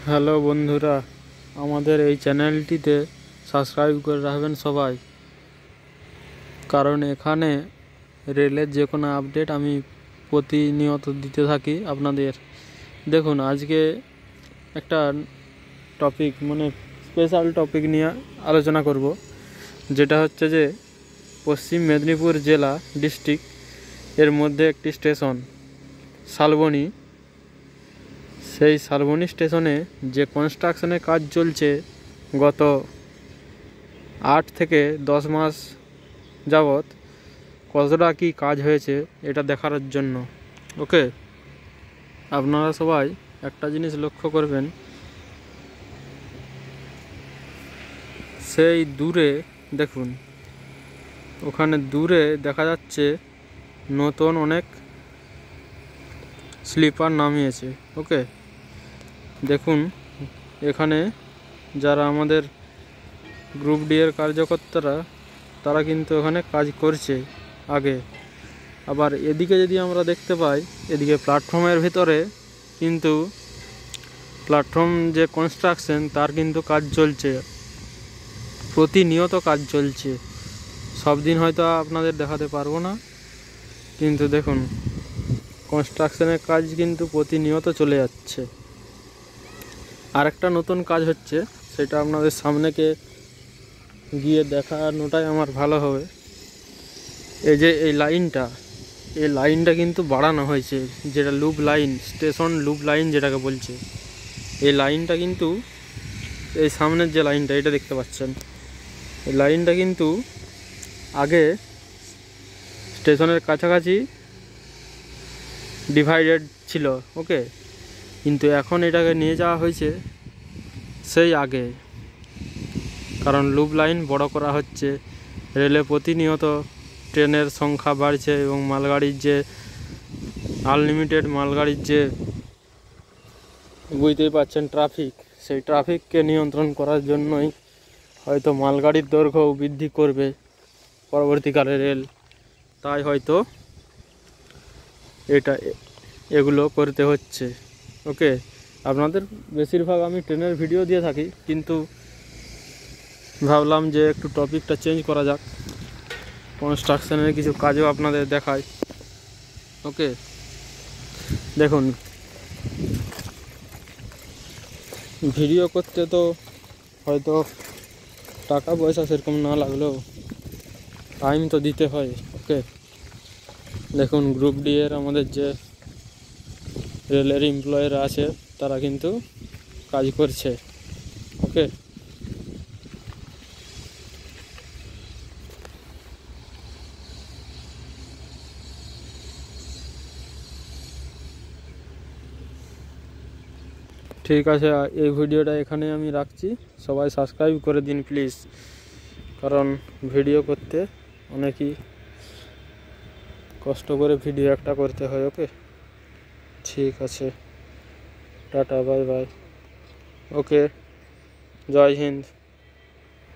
Hello বন্ধুরা, আমাদের এই চ্যানেলটিতে সাবস্ক্রাইব করে রাখবেন সবাই, কারণ এখানে রেলের যে কোনো আপডেট আমি প্রতিনিয়ত দিতে থাকি আপনাদের। দেখুন, আজকে একটা টপিক স্পেশাল টপিক নিয়ে আলোচনা করব, যেটা হচ্ছে যে পশ্চিম মেদিনীপুর জেলা ডিস্ট্রিক্ট এর মধ্যে একটি স্টেশন শালবনী। সেই শালবনী স্টেশনে যে কনস্ট্রাকশনের কাজ চলছে গত 8 থেকে 10 মাস যাবৎ, কতটা কি কাজ হয়েছে এটা দেখার জন্য। ওকে, আপনারা সবাই একটা জিনিস লক্ষ্য করবেন, সেই দূরে দেখুন, ওখানে দূরে দেখা যাচ্ছে নতুন অনেক স্লিপার নামিয়েছে। ওকে, দেখুন এখানে যারা আমাদের গ্রুপ ডি এর কার্যকর্তারা, তারা কিন্তু এখানে কাজ করছে আগে। আবার এদিকে যদি আমরা দেখতে পাই, এদিকে প্ল্যাটফর্মের ভিতরে কিন্তু প্ল্যাটফর্ম যে কনস্ট্রাকশন, তার কিন্তু কাজ চলছে, প্রতিনিয়ত কাজ চলছে। সব দিন হয়তো আপনাদের দেখাতে পারবো না, কিন্তু দেখুন কনস্ট্রাকশনের কাজ কিন্তু প্রতিনিয়ত চলে যাচ্ছে। আরেকটা নতুন কাজ হচ্ছে, সেটা আপনাদের সামনেকে গিয়ে দেখানোটাই আমার ভালো হবে। এই যে এই লাইনটা কিন্তু বাড়ানো হয়েছে, যেটা loop line, station loop line যেটাকে বলছে। এই লাইনটা কিন্তু, এই সামনের যে লাইনটা এটা দেখতে পাচ্ছেন, এই লাইনটা কিন্তু আগে স্টেশনের কাছাকাছি ডিভাইডেড ছিল। ওকে, কিন্তু এখন এটাকে নিয়ে যাওয়া হয়েছে সেই আগে, কারণ লুপ লাইন বড় করা হচ্ছে। রেলে প্রতিনিয়ত ট্রেনের সংখ্যা বাড়ছে এবং মালগাড়ির যে আনলিমিটেড মালগাড়ির যে, বুঝতেই পারছেন, ট্রাফিক, সেই ট্রাফিককে নিয়ন্ত্রণ করার জন্যই হয়তো মালগাড়ির দৈর্ঘ্য বৃদ্ধি করবে পরবর্তীকালে রেল, তাই হয়তো এগুলো করতে হচ্ছে। ওকে, আপনাদের বেশিরভাগ আমি ট্রেনের ভিডিও দিয়ে থাকি, কিন্তু ভাবলাম যে একটু টপিকটা চেঞ্জ করা যাক, কনস্ট্রাকশনের কিছু কাজও আপনাদের দেখায়। ওকে, দেখুন ভিডিও করতে তো হয়তো টাকা পয়সা সেরকম না লাগলেও টাইম তো দিতে হয়। ওকে, দেখুন গ্রুপ ডি এর আমাদের যে রেলের এমপ্লয়িরা আছে, তারা কিন্তু কাজ করছে। ওকে, ঠিক আছে, এই ভিডিওটা এখানে আমি রাখছি। সবাই সাবস্ক্রাইব করে দিন প্লিজ, কারণ ভিডিও করতে অনেকই কষ্ট করে ভিডিও একটা করতে হয়। ওকে, ঠিক আছে, টাটা, বাই বাই। ওকে, জয় হিন্দ।